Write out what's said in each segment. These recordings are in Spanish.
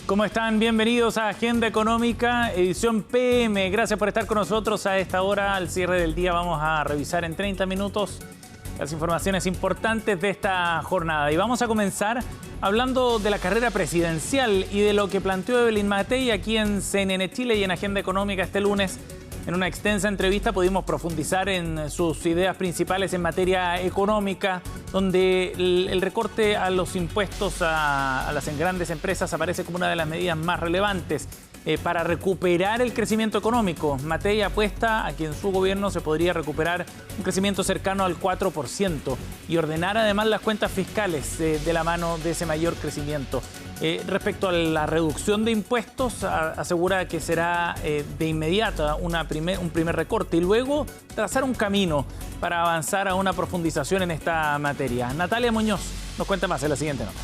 ¿Cómo están? Bienvenidos a Agenda Económica, edición PM. Gracias por estar con nosotros a esta hora. Al cierre del día vamos a revisar en 30 minutos las informaciones importantes de esta jornada. Y vamos a comenzar hablando de la carrera presidencial y de lo que planteó Evelyn Matei aquí en CNN Chile y en Agenda Económica este lunes. En una extensa entrevista pudimos profundizar en sus ideas principales en materia económica, donde el recorte a los impuestos a las grandes empresas aparece como una de las medidas más relevantes para recuperar el crecimiento económico. Matei apuesta a que en su gobierno se podría recuperar un crecimiento cercano al 4% y ordenar además las cuentas fiscales de la mano de ese mayor crecimiento. Respecto a la reducción de impuestos, asegura que será de inmediata un primer recorte y luego trazar un camino para avanzar a una profundización en esta materia. Natalia Muñoz nos cuenta más en la siguiente nota.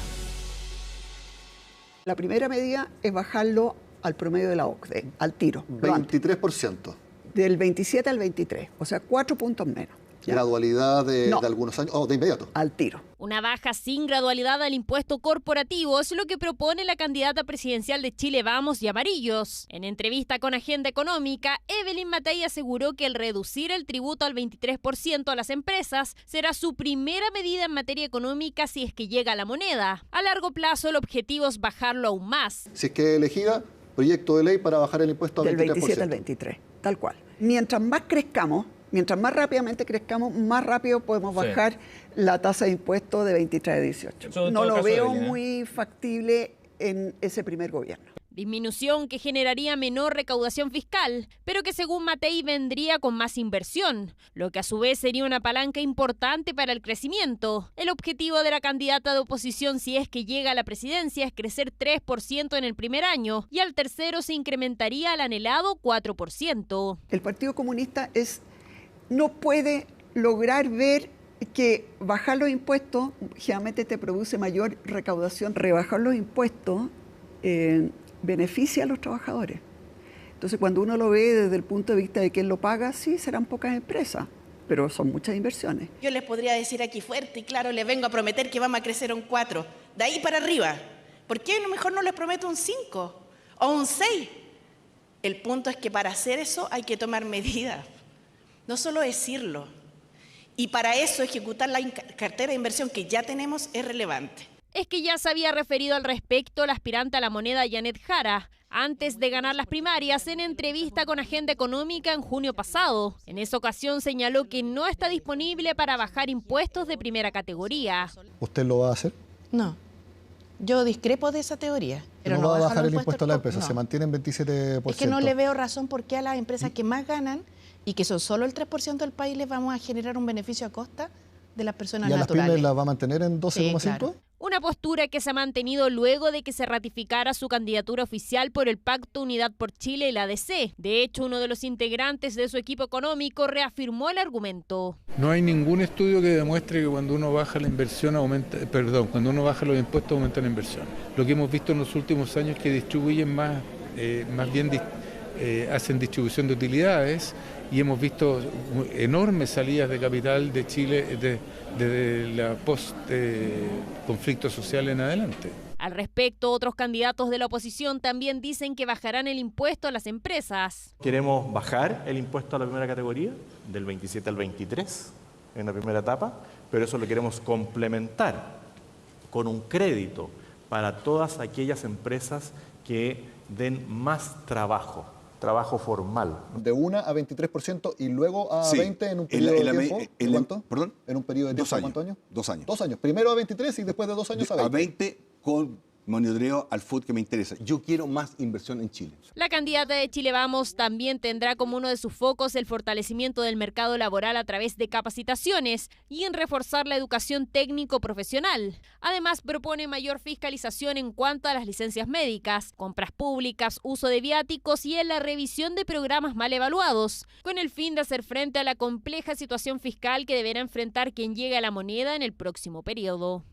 La primera medida es bajarlo al promedio de la OCDE, al tiro. 23%. Del 27 al 23, o sea, 4 puntos menos. ¿Ya? ¿Gradualidad de algunos años? De inmediato. Al tiro. Una baja sin gradualidad al impuesto corporativo es lo que propone la candidata presidencial de Chile Vamos y Amarillos. En entrevista con Agenda Económica, Evelyn Matei aseguró que el reducir el tributo al 23% a las empresas será su primera medida en materia económica si es que llega a la moneda. A largo plazo, el objetivo es bajarlo aún más. Si es que elegida, proyecto de ley para bajar el impuesto al 23%. Del 27 al 23, tal cual. Mientras más crezcamos, mientras más rápidamente crezcamos, más rápido podemos bajar la tasa de impuestos de 23 a 18. No lo veo muy factible en ese primer gobierno. Disminución que generaría menor recaudación fiscal, pero que según Matei vendría con más inversión, lo que a su vez sería una palanca importante para el crecimiento. El objetivo de la candidata de oposición, si es que llega a la presidencia, es crecer 3% en el primer año y al tercero se incrementaría al anhelado 4%. El Partido Comunista no puede lograr ver que bajar los impuestos generalmente te produce mayor recaudación. Rebajar los impuestos beneficia a los trabajadores. Entonces, cuando uno lo ve desde el punto de vista de quién lo paga, sí, serán pocas empresas, pero son muchas inversiones. Yo les podría decir aquí fuerte y claro, les vengo a prometer que vamos a crecer un 4, de ahí para arriba. ¿Por qué a lo mejor no les prometo un 5 o un 6? El punto es que para hacer eso hay que tomar medidas. No solo decirlo, y para eso ejecutar la cartera de inversión que ya tenemos es relevante. Es que ya se había referido al respecto la aspirante a la moneda Janet Jara, antes de ganar las primarias en entrevista con Agenda Económica en junio pasado. En esa ocasión señaló que no está disponible para bajar impuestos de primera categoría. ¿Usted lo va a hacer? No, yo discrepo de esa teoría. Pero no va a bajar el impuesto a la empresa, se mantiene en 27%. Es que no le veo razón por qué a las empresas que más ganan y que son solo el 3% del país les vamos a generar un beneficio a costa de las personas naturales. ¿Y a las pymes las va a mantener en 12,5%? Sí, claro. Una postura que se ha mantenido luego de que se ratificara su candidatura oficial por el Pacto Unidad por Chile y la ADC. De hecho, uno de los integrantes de su equipo económico reafirmó el argumento. No hay ningún estudio que demuestre que cuando uno baja la inversión cuando uno baja los impuestos aumenta la inversión. Lo que hemos visto en los últimos años es que distribuyen hacen distribución de utilidades y hemos visto enormes salidas de capital de Chile desde la post-conflicto social en adelante. Al respecto, otros candidatos de la oposición también dicen que bajarán el impuesto a las empresas. Queremos bajar el impuesto a la primera categoría, del 27 al 23 en la primera etapa, pero eso lo queremos complementar con un crédito para todas aquellas empresas que den más trabajo formal. De 1 a 23% y luego a 20 en un periodo de tiempo. ¿Cuánto? ¿Perdón? ¿En un periodo de tiempo? 2 años. ¿Cuántos años? 2 años. 2 años. Primero a 23 y después de 2 años a 20. A 20 con monitoreo al FUD que me interesa. Yo quiero más inversión en Chile. La candidata de Chile Vamos también tendrá como uno de sus focos el fortalecimiento del mercado laboral a través de capacitaciones y en reforzar la educación técnico-profesional. Además, propone mayor fiscalización en cuanto a las licencias médicas, compras públicas, uso de viáticos y en la revisión de programas mal evaluados, con el fin de hacer frente a la compleja situación fiscal que deberá enfrentar quien llegue a la moneda en el próximo periodo.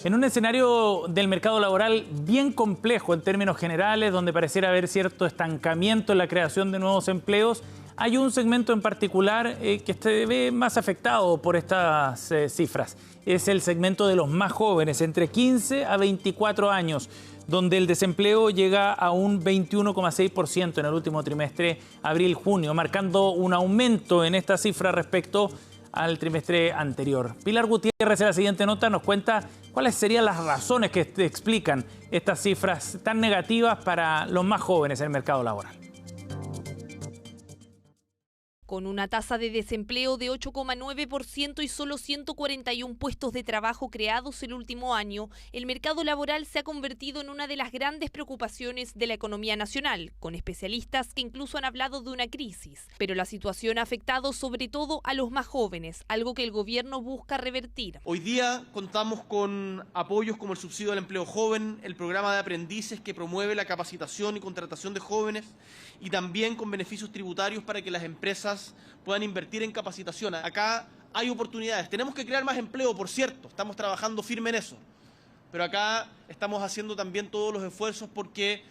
En un escenario del mercado laboral bien complejo en términos generales, donde pareciera haber cierto estancamiento en la creación de nuevos empleos, hay un segmento en particular que se ve más afectado por estas cifras. Es el segmento de los más jóvenes, entre 15 a 24 años, donde el desempleo llega a un 21,6% en el último trimestre, abril-junio, marcando un aumento en esta cifra respecto al trimestre anterior. Pilar Gutiérrez, en la siguiente nota, nos cuenta cuáles serían las razones que explican estas cifras tan negativas para los más jóvenes en el mercado laboral. Con una tasa de desempleo de 8,9% y solo 141 puestos de trabajo creados el último año, el mercado laboral se ha convertido en una de las grandes preocupaciones de la economía nacional, con especialistas que incluso han hablado de una crisis. Pero la situación ha afectado sobre todo a los más jóvenes, algo que el gobierno busca revertir. Hoy día contamos con apoyos como el subsidio al empleo joven, el programa de aprendices que promueve la capacitación y contratación de jóvenes, y también con beneficios tributarios para que las empresas puedan invertir en capacitación. Acá hay oportunidades. Tenemos que crear más empleo, por cierto. Estamos trabajando firme en eso. Pero acá estamos haciendo también todos los esfuerzos porque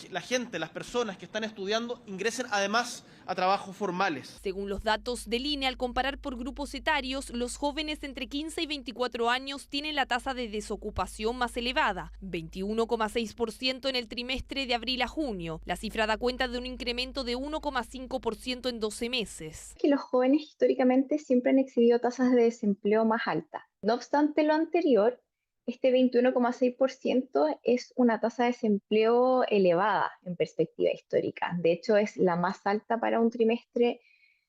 la gente, las personas que están estudiando, ingresen además a trabajos formales. Según los datos del INE, al comparar por grupos etarios, los jóvenes entre 15 y 24 años tienen la tasa de desocupación más elevada, 21,6% en el trimestre de abril a junio. La cifra da cuenta de un incremento de 1,5% en 12 meses. Que los jóvenes históricamente siempre han exhibido tasas de desempleo más altas. No obstante lo anterior, este 21,6% es una tasa de desempleo elevada en perspectiva histórica. De hecho, es la más alta para un trimestre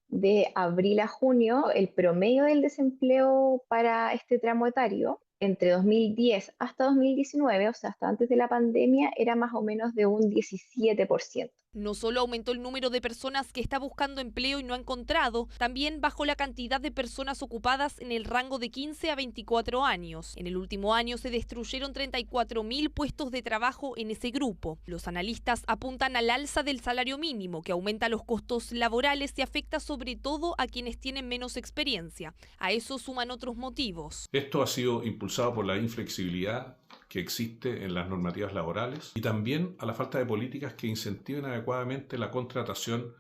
de abril a junio. El promedio del desempleo para este tramo etario, entre 2010 hasta 2019, o sea, hasta antes de la pandemia, era más o menos de un 17%. No solo aumentó el número de personas que está buscando empleo y no ha encontrado, también bajó la cantidad de personas ocupadas en el rango de 15 a 24 años. En el último año se destruyeron 34.000 puestos de trabajo en ese grupo. Los analistas apuntan al alza del salario mínimo, que aumenta los costos laborales y afecta sobre todo a quienes tienen menos experiencia. A eso suman otros motivos. Esto ha sido impulsado por la inflexibilidad que existe en las normativas laborales y también a la falta de políticas que incentiven adecuadamente la contratación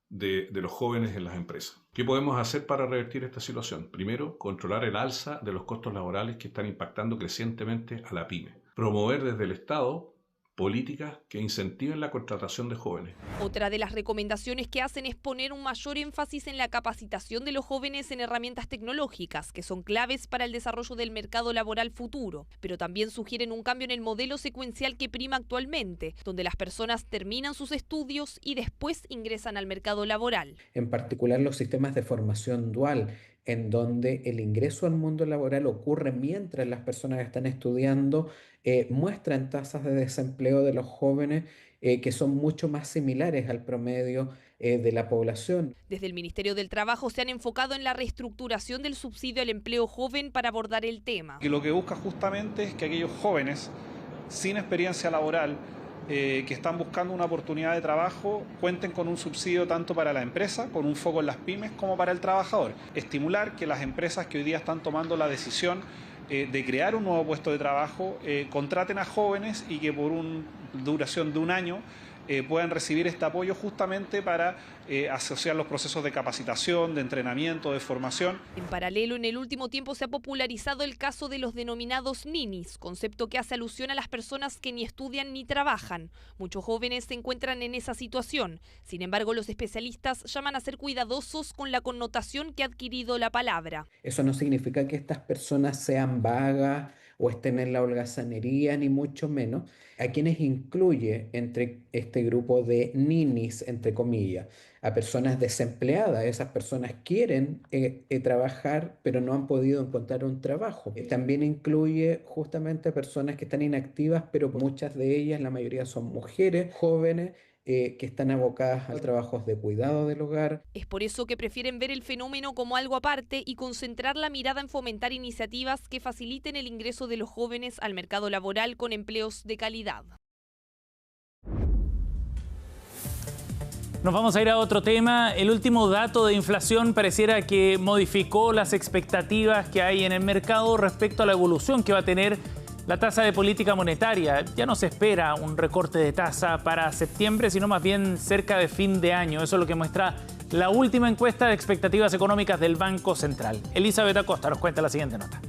de los jóvenes en las empresas. ¿Qué podemos hacer para revertir esta situación? Primero, controlar el alza de los costos laborales que están impactando crecientemente a la pyme. Promover desde el Estado políticas que incentiven la contratación de jóvenes. Otra de las recomendaciones que hacen es poner un mayor énfasis en la capacitación de los jóvenes en herramientas tecnológicas, que son claves para el desarrollo del mercado laboral futuro. Pero también sugieren un cambio en el modelo secuencial que prima actualmente, donde las personas terminan sus estudios y después ingresan al mercado laboral. En particular los sistemas de formación dual, en donde el ingreso al mundo laboral ocurre mientras las personas están estudiando, muestran tasas de desempleo de los jóvenes que son mucho más similares al promedio de la población. Desde el Ministerio del Trabajo se han enfocado en la reestructuración del subsidio al empleo joven para abordar el tema. Y lo que busca justamente es que aquellos jóvenes sin experiencia laboral que están buscando una oportunidad de trabajo cuenten con un subsidio tanto para la empresa, con un foco en las pymes, como para el trabajador. Estimular que las empresas que hoy día están tomando la decisión de crear un nuevo puesto de trabajo contraten a jóvenes y que por una duración de un año puedan recibir este apoyo justamente para asociar los procesos de capacitación, de entrenamiento, de formación. En paralelo, en el último tiempo se ha popularizado el caso de los denominados ninis, concepto que hace alusión a las personas que ni estudian ni trabajan. Muchos jóvenes se encuentran en esa situación. Sin embargo, los especialistas llaman a ser cuidadosos con la connotación que ha adquirido la palabra. Eso no significa que estas personas sean vagas o estén en la holgazanería, ni mucho menos. A quienes incluye entre este grupo de ninis, entre comillas, a personas desempleadas. Esas personas quieren trabajar, pero no han podido encontrar un trabajo. También incluye justamente a personas que están inactivas, pero muchas de ellas, la mayoría son mujeres jóvenes, que están abocadas a trabajos de cuidado del hogar. Es por eso que prefieren ver el fenómeno como algo aparte y concentrar la mirada en fomentar iniciativas que faciliten el ingreso de los jóvenes al mercado laboral con empleos de calidad. Nos vamos a ir a otro tema. El último dato de inflación pareciera que modificó las expectativas que hay en el mercado respecto a la evolución que va a tener La tasa de política monetaria, ya no se espera un recorte de tasa para septiembre, sino más bien cerca de fin de año. Eso es lo que muestra la última encuesta de expectativas económicas del Banco Central. Elizabeth Acosta nos cuenta la siguiente nota.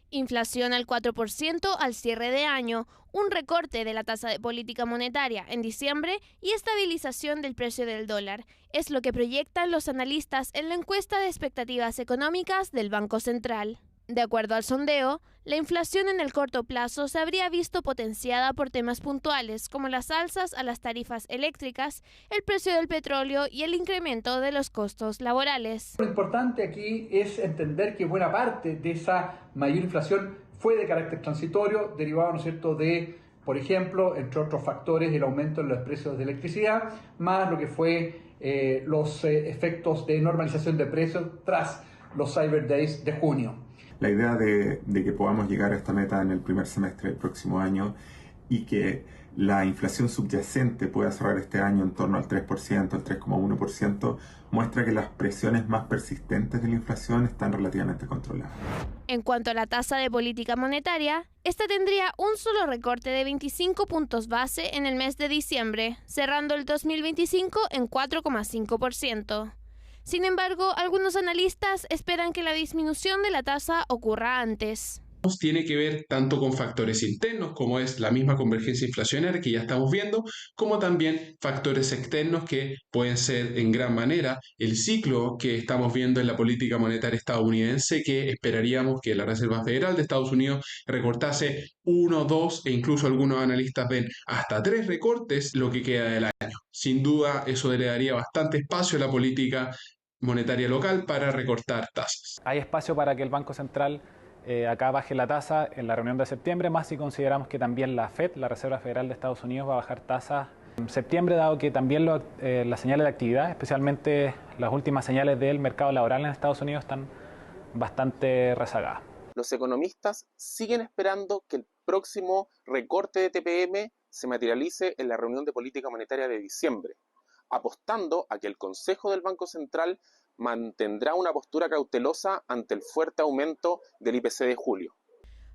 Inflación al 4% al cierre de año, un recorte de la tasa de política monetaria en diciembre y estabilización del precio del dólar. Es lo que proyectan los analistas en la encuesta de expectativas económicas del Banco Central. De acuerdo al sondeo, la inflación en el corto plazo se habría visto potenciada por temas puntuales como las alzas a las tarifas eléctricas, el precio del petróleo y el incremento de los costos laborales. Lo importante aquí es entender que buena parte de esa mayor inflación fue de carácter transitorio, derivado, ¿no es cierto?, de, por ejemplo, entre otros factores, el aumento en los precios de electricidad, más lo que fue los efectos de normalización de precios tras los Cyber Days de junio. La idea de que podamos llegar a esta meta en el primer semestre del próximo año y que la inflación subyacente pueda cerrar este año en torno al 3%, al 3,1%, muestra que las presiones más persistentes de la inflación están relativamente controladas. En cuanto a la tasa de política monetaria, esta tendría un solo recorte de 25 puntos base en el mes de diciembre, cerrando el 2025 en 4,5%. Sin embargo, algunos analistas esperan que la disminución de la tasa ocurra antes. Tiene que ver tanto con factores internos, como es la misma convergencia inflacionaria que ya estamos viendo, como también factores externos que pueden ser en gran manera el ciclo que estamos viendo en la política monetaria estadounidense, que esperaríamos que la Reserva Federal de Estados Unidos recortase 1, 2 e incluso algunos analistas ven hasta 3 recortes lo que queda del año. Sin duda, eso le daría bastante espacio a la política monetaria local para recortar tasas. Hay espacio para que el Banco Central acá baje la tasa en la reunión de septiembre, más si consideramos que también la FED, la Reserva Federal de Estados Unidos, va a bajar tasas en septiembre, dado que también las señales de actividad, especialmente las últimas señales del mercado laboral en Estados Unidos, están bastante rezagadas. Los economistas siguen esperando que el próximo recorte de TPM se materialice en la reunión de política monetaria de diciembre, apostando a que el Consejo del Banco Central mantendrá una postura cautelosa ante el fuerte aumento del IPC de julio.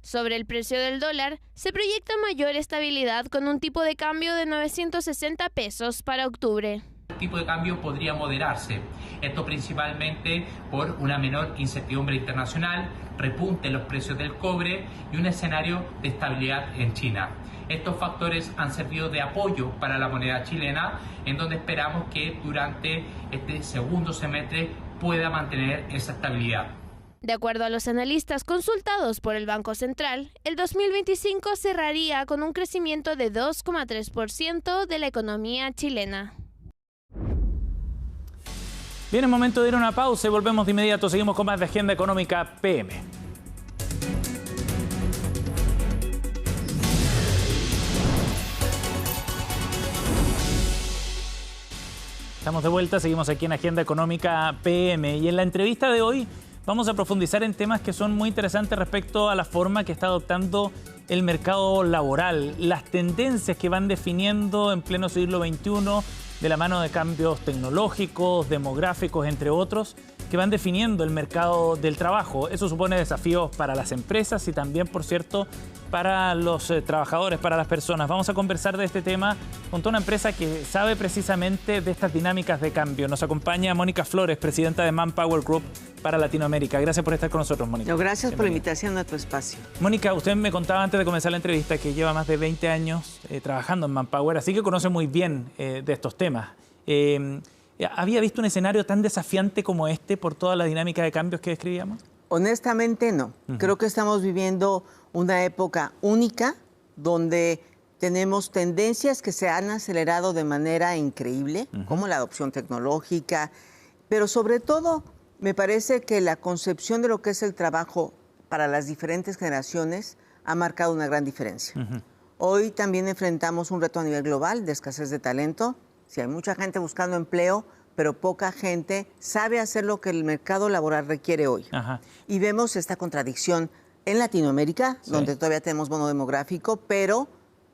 Sobre el precio del dólar, se proyecta mayor estabilidad con un tipo de cambio de 960 pesos para octubre. El tipo de cambio podría moderarse, esto principalmente por una menor incertidumbre internacional, repunte en los precios del cobre y un escenario de estabilidad en China. Estos factores han servido de apoyo para la moneda chilena, en donde esperamos que durante este segundo semestre pueda mantener esa estabilidad. De acuerdo a los analistas consultados por el Banco Central, el 2025 cerraría con un crecimiento de 2,3% de la economía chilena. Bien, es momento de ir a una pausa y volvemos de inmediato. Seguimos con más de Agenda Económica PM. Estamos de vuelta, seguimos aquí en Agenda Económica PM y en la entrevista de hoy vamos a profundizar en temas que son muy interesantes respecto a la forma que está adoptando el mercado laboral, las tendencias que van definiendo en pleno siglo XXI de la mano de cambios tecnológicos, demográficos, entre otros, que van definiendo el mercado del trabajo. Eso supone desafíos para las empresas y también, por cierto, para los trabajadores, para las personas. Vamos a conversar de este tema con una empresa que sabe precisamente de estas dinámicas de cambio. Nos acompaña Mónica Flores, presidenta de Manpower Group para Latinoamérica. Gracias por estar con nosotros, Mónica. No, gracias por la invitación a tu espacio. Mónica, usted me contaba antes de comenzar la entrevista que lleva más de 20 años trabajando en Manpower, así que conoce muy bien de estos temas. ¿Había visto un escenario tan desafiante como este por toda la dinámica de cambios que describíamos? Honestamente no. Creo que estamos viviendo una época única donde tenemos tendencias que se han acelerado de manera increíble, como la adopción tecnológica, pero sobre todo me parece que la concepción de lo que es el trabajo para las diferentes generaciones ha marcado una gran diferencia. Hoy también enfrentamos un reto a nivel global de escasez de talento. Si hay mucha gente buscando empleo, pero poca gente sabe hacer lo que el mercado laboral requiere hoy. Y vemos esta contradicción en Latinoamérica, donde todavía tenemos bono demográfico, pero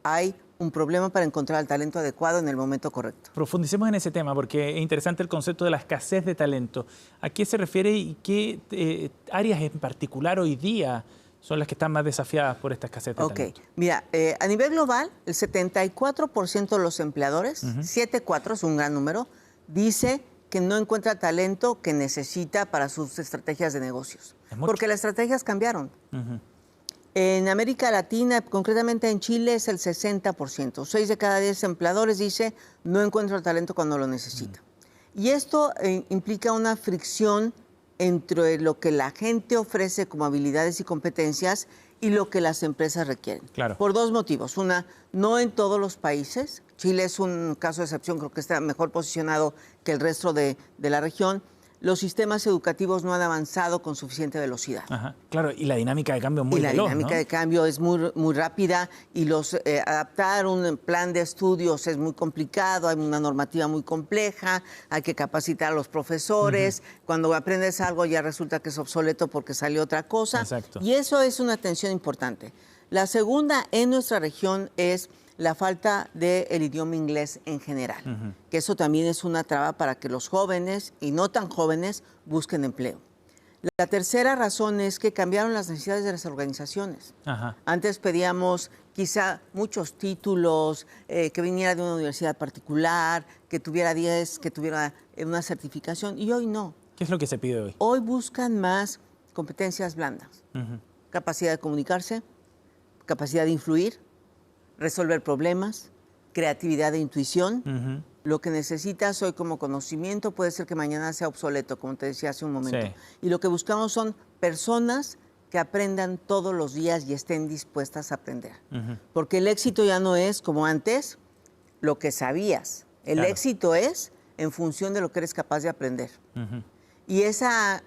hay un problema para encontrar el talento adecuado en el momento correcto. Profundicemos en ese tema porque es interesante el concepto de la escasez de talento. ¿A qué se refiere y qué áreas en particular hoy día son las que están más desafiadas por esta escasez de talento? Mira, a nivel global, el 74% de los empleadores, 7,4 es un gran número, dice que no encuentra talento que necesita para sus estrategias de negocios. Porque las estrategias cambiaron. En América Latina, concretamente en Chile, es el 60%. 6 de cada 10 empleadores dice no encuentro el talento cuando lo necesita. Y esto implica una fricción entre lo que la gente ofrece como habilidades y competencias y lo que las empresas requieren. Claro. Por dos motivos. Una, no en todos los países. Chile es un caso de excepción, creo que está mejor posicionado que el resto de la región. Los sistemas educativos no han avanzado con suficiente velocidad. Ajá, claro, y la dinámica de cambio es muy veloz, la dinámica de cambio es muy rápida y adaptar un plan de estudios es muy complicado, hay una normativa muy compleja, hay que capacitar a los profesores, cuando aprendes algo ya resulta que es obsoleto porque salió otra cosa. Exacto. Y eso es una tensión importante. La segunda en nuestra región es la falta del idioma inglés en general, que eso también es una traba para que los jóvenes y no tan jóvenes busquen empleo. La tercera razón es que cambiaron las necesidades de las organizaciones. Antes pedíamos quizá muchos títulos, que viniera de una universidad particular, que tuviera 10, que tuviera una certificación, y hoy no. ¿Qué es lo que se pide hoy? Hoy buscan más competencias blandas, capacidad de comunicarse, capacidad de influir, resolver problemas, creatividad e intuición. Lo que necesitas hoy como conocimiento puede ser que mañana sea obsoleto, como te decía hace un momento. Sí. Y lo que buscamos son personas que aprendan todos los días y estén dispuestas a aprender. Porque el éxito ya no es, como antes, lo que sabías. El éxito es en función de lo que eres capaz de aprender. Y esa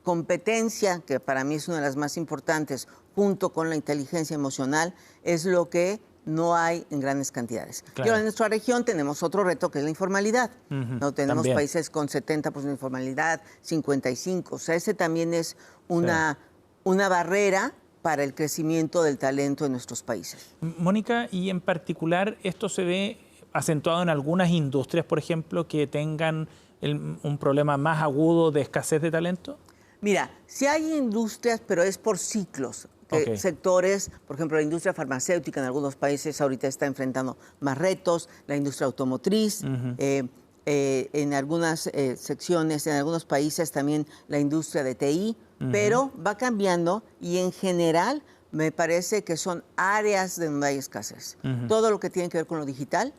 competencia, que para mí es una de las más importantes, junto con la inteligencia emocional, es lo que no hay en grandes cantidades. Claro. Pero en nuestra región tenemos otro reto, que es la informalidad. No tenemos También. países con 70% de informalidad, 55%. O sea, ese también es una barrera para el crecimiento del talento en nuestros países. Mónica, y en particular, ¿esto se ve acentuado en algunas industrias, por ejemplo, que tengan un problema más agudo de escasez de talento? Mira, sí hay industrias, pero es por ciclos. Sectores, por ejemplo, la industria farmacéutica en algunos países ahorita está enfrentando más retos, la industria automotriz, en algunas secciones, en algunos países también la industria de TI, pero va cambiando y en general me parece que son áreas donde hay escasez. Todo lo que tiene que ver con lo digital,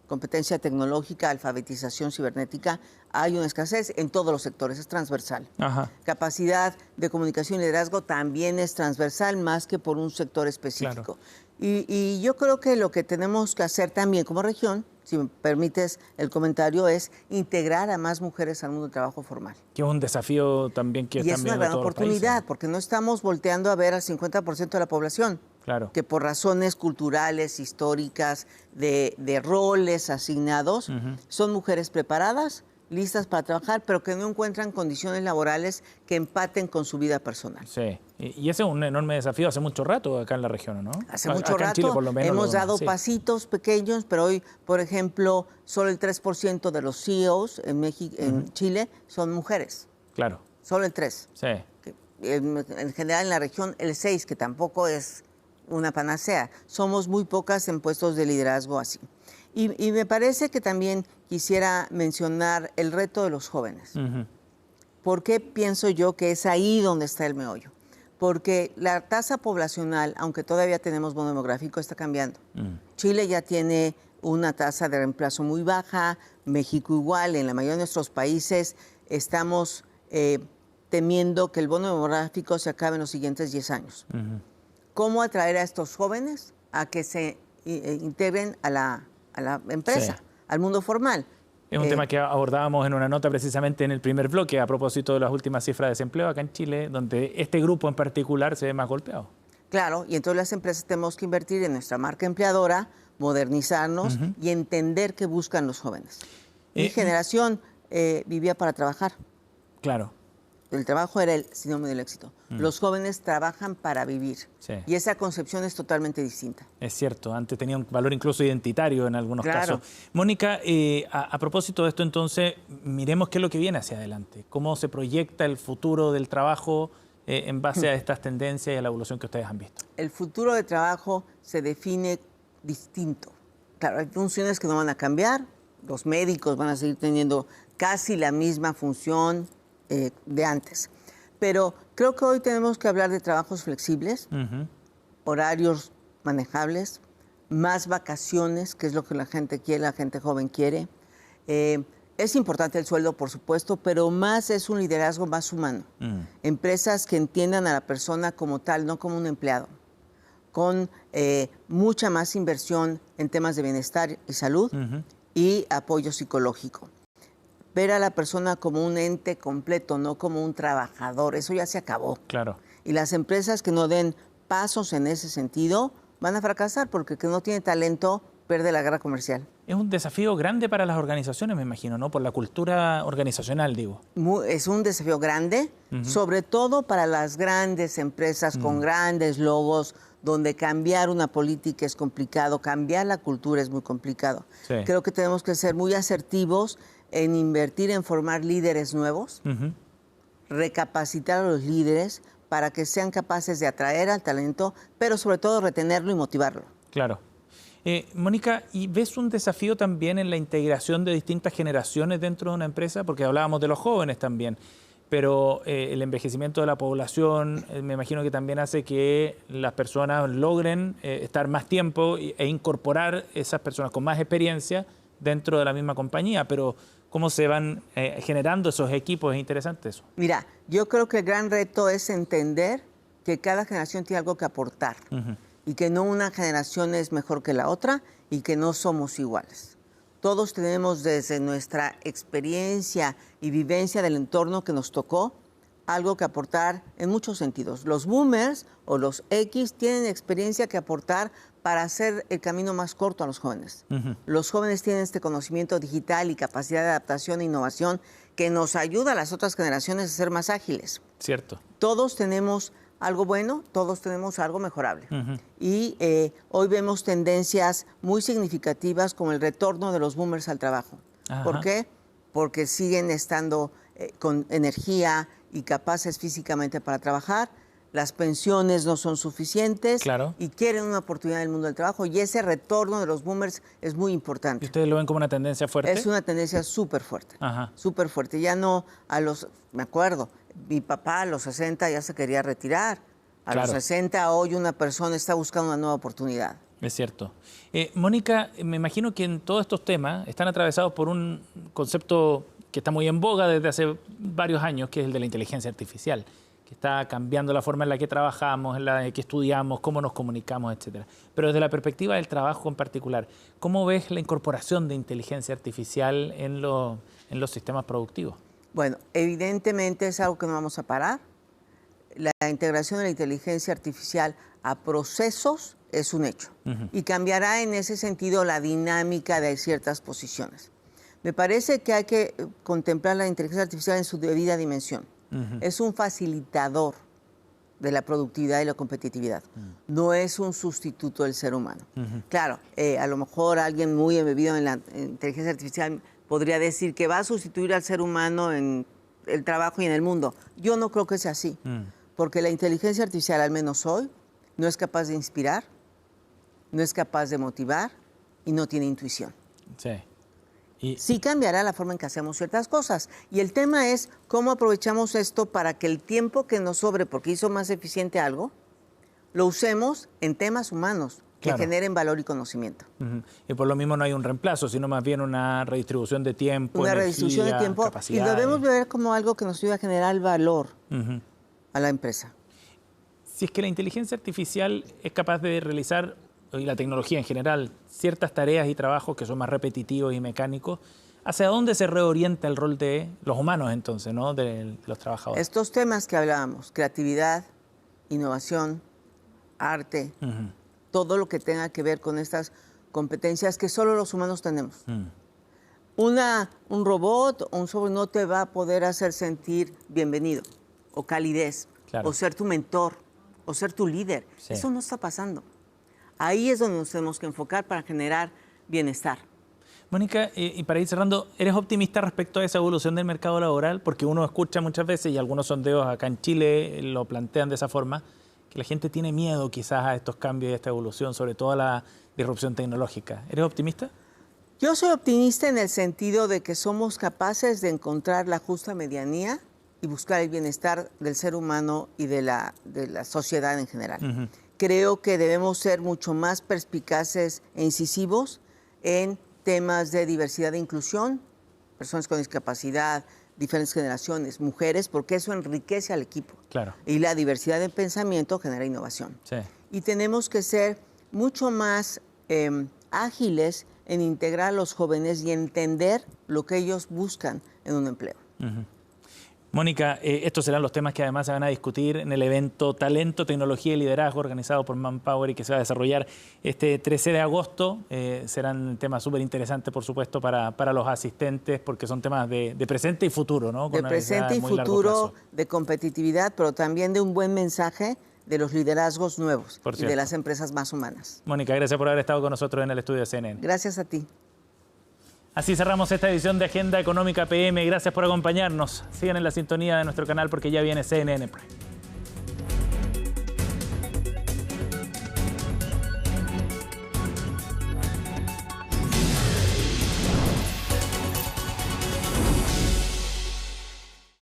competencia tecnológica, alfabetización cibernética, hay una escasez en todos los sectores, es transversal. Capacidad de comunicación y liderazgo también es transversal, más que por un sector específico. Y yo creo que lo que tenemos que hacer también como región, si me permites el comentario, es integrar a más mujeres al mundo del trabajo formal. Que es un desafío también que y es una gran oportunidad, porque no estamos volteando a ver al 50% de la población. Claro. Que por razones culturales, históricas, de roles asignados, son mujeres preparadas, listas para trabajar, pero que no encuentran condiciones laborales que empaten con su vida personal. Sí, y ese es un enorme desafío hace mucho rato acá en la región, ¿no? Hace mucho acá rato, en Chile, por lo menos, hemos dado pasitos pequeños, pero hoy, por ejemplo, solo el 3% de los CEOs en México, en Chile son mujeres. Claro. Solo el 3%. Sí. En general en la región el 6%, que tampoco es una panacea. Somos muy pocas en puestos de liderazgo así. Y me parece que también quisiera mencionar el reto de los jóvenes. ¿Por qué pienso yo que es ahí donde está el meollo? Porque la tasa poblacional, aunque todavía tenemos bono demográfico, está cambiando. Chile ya tiene una tasa de reemplazo muy baja, México igual, en la mayoría de nuestros países estamos temiendo que el bono demográfico se acabe en los siguientes 10 años. ¿Cómo atraer a estos jóvenes a que se integren a la empresa, al mundo formal? Es un tema que abordábamos en una nota precisamente en el primer bloque a propósito de las últimas cifras de desempleo acá en Chile, donde este grupo en particular se ve más golpeado. Claro, y entonces las empresas tenemos que invertir en nuestra marca empleadora, modernizarnos y entender qué buscan los jóvenes. Mi generación vivía para trabajar. Claro. el trabajo era el sinónimo del éxito. Los jóvenes trabajan para vivir. Sí. Y esa concepción es totalmente distinta. Es cierto, antes tenía un valor incluso identitario en algunos casos. Mónica, a propósito de esto entonces, miremos qué es lo que viene hacia adelante. ¿Cómo se proyecta el futuro del trabajo en base a estas tendencias y a la evolución que ustedes han visto? El futuro del trabajo se define distinto. Claro, hay funciones que no van a cambiar. Los médicos van a seguir teniendo casi la misma función de antes. Pero creo que hoy tenemos que hablar de trabajos flexibles, horarios manejables, más vacaciones, que es lo que la gente quiere, la gente joven quiere. Es importante el sueldo, por supuesto, pero más es un liderazgo más humano. Empresas que entiendan a la persona como tal, no como un empleado, con mucha más inversión en temas de bienestar y salud y apoyo psicológico. Ver a la persona como un ente completo, no como un trabajador. Eso ya se acabó. Claro. Y las empresas que no den pasos en ese sentido van a fracasar porque el que no tiene talento pierde la guerra comercial. Es un desafío grande para las organizaciones, me imagino, ¿no? Por la cultura organizacional, digo. Es un desafío grande, sobre todo para las grandes empresas con grandes logos, donde cambiar una política es complicado, cambiar la cultura es muy complicado. Sí. Creo que tenemos que ser muy asertivos en invertir en formar líderes nuevos, recapacitar a los líderes para que sean capaces de atraer al talento, pero sobre todo retenerlo y motivarlo. Claro. Mónica, ¿y ves un desafío también en la integración de distintas generaciones dentro de una empresa? Porque hablábamos de los jóvenes también, pero el envejecimiento de la población me imagino que también hace que las personas logren estar más tiempo e incorporar esas personas con más experiencia dentro de la misma compañía, pero ¿cómo se van generando esos equipos? Es interesante eso. Mira, yo creo que el gran reto es entender que cada generación tiene algo que aportar y que no una generación es mejor que la otra y que no somos iguales. Todos tenemos desde nuestra experiencia y vivencia del entorno que nos tocó algo que aportar en muchos sentidos. Los boomers o los X tienen experiencia que aportar para hacer el camino más corto a los jóvenes. Los jóvenes tienen este conocimiento digital y capacidad de adaptación e innovación que nos ayuda a las otras generaciones a ser más ágiles. Cierto. Todos tenemos algo bueno, todos tenemos algo mejorable. Y hoy vemos tendencias muy significativas como el retorno de los boomers al trabajo. ¿Por qué? Porque siguen estando con energía y capaces físicamente para trabajar. Las pensiones no son suficientes y quieren una oportunidad en el mundo del trabajo. Y ese retorno de los boomers es muy importante. ¿Y ustedes lo ven como una tendencia fuerte? Es una tendencia súper fuerte. Súper fuerte. Ya no a los... Me acuerdo, mi papá a los 60 ya se quería retirar. A los 60 hoy una persona está buscando una nueva oportunidad. Es cierto. Mónica, me imagino que en todos estos temas están atravesados por un concepto que está muy en boga desde hace varios años, que es el de la inteligencia artificial, que está cambiando la forma en la que trabajamos, en la que estudiamos, cómo nos comunicamos, etcétera. Pero desde la perspectiva del trabajo en particular, ¿cómo ves la incorporación de inteligencia artificial en los sistemas productivos? Bueno, evidentemente es algo que no vamos a parar. La integración de la inteligencia artificial a procesos es un hecho y cambiará en ese sentido la dinámica de ciertas posiciones. Me parece que hay que contemplar la inteligencia artificial en su debida dimensión. Es un facilitador de la productividad y la competitividad. No es un sustituto del ser humano. Claro, a lo mejor alguien muy embebido en la inteligencia artificial podría decir que va a sustituir al ser humano en el trabajo y en el mundo. Yo no creo que sea así, porque la inteligencia artificial, al menos hoy, no es capaz de inspirar, no es capaz de motivar y no tiene intuición. Sí cambiará la forma en que hacemos ciertas cosas. Y el tema es cómo aprovechamos esto para que el tiempo que nos sobre, porque hizo más eficiente algo, lo usemos en temas humanos que generen valor y conocimiento. Y por lo mismo no hay un reemplazo, sino más bien una redistribución de tiempo, una redistribución de tiempo, y lo debemos ver como algo que nos ayuda a generar valor a la empresa. Si es que la inteligencia artificial es capaz de realizar, y la tecnología en general, ciertas tareas y trabajos que son más repetitivos y mecánicos, ¿hacia dónde se reorienta el rol de los humanos entonces, ¿no? De los trabajadores? Estos temas que hablábamos, creatividad, innovación, arte, todo lo que tenga que ver con estas competencias que solo los humanos tenemos. Un robot o un software no te va a poder hacer sentir bienvenido. o calidez, o ser tu mentor, o ser tu líder. Sí. Eso no está pasando. Ahí es donde nos tenemos que enfocar para generar bienestar. Mónica, y para ir cerrando, ¿eres optimista respecto a esa evolución del mercado laboral? Porque uno escucha muchas veces, y algunos sondeos acá en Chile lo plantean de esa forma, que la gente tiene miedo quizás a estos cambios y a esta evolución, sobre todo a la disrupción tecnológica. ¿Eres optimista? Yo soy optimista en el sentido de que somos capaces de encontrar la justa medianía y buscar el bienestar del ser humano y de la sociedad en general. Creo que debemos ser mucho más perspicaces e incisivos en temas de diversidad e inclusión, personas con discapacidad, diferentes generaciones, mujeres, porque eso enriquece al equipo. Claro. Y la diversidad de pensamiento genera innovación. Sí. Y tenemos que ser mucho más ágiles en integrar a los jóvenes y entender lo que ellos buscan en un empleo. Mónica, estos serán los temas que además se van a discutir en el evento Talento, Tecnología y Liderazgo organizado por Manpower y que se va a desarrollar este 13 de agosto. Serán temas súper interesantes, por supuesto, para los asistentes, porque son temas de presente y futuro, ¿no? Con de presente y futuro, de competitividad, pero también de un buen mensaje de los liderazgos nuevos y de las empresas más humanas. Mónica, gracias por haber estado con nosotros en el estudio de CNN. Gracias a ti. Así cerramos esta edición de Agenda Económica PM. Gracias por acompañarnos. Sigan en la sintonía de nuestro canal porque ya viene CNN Prime.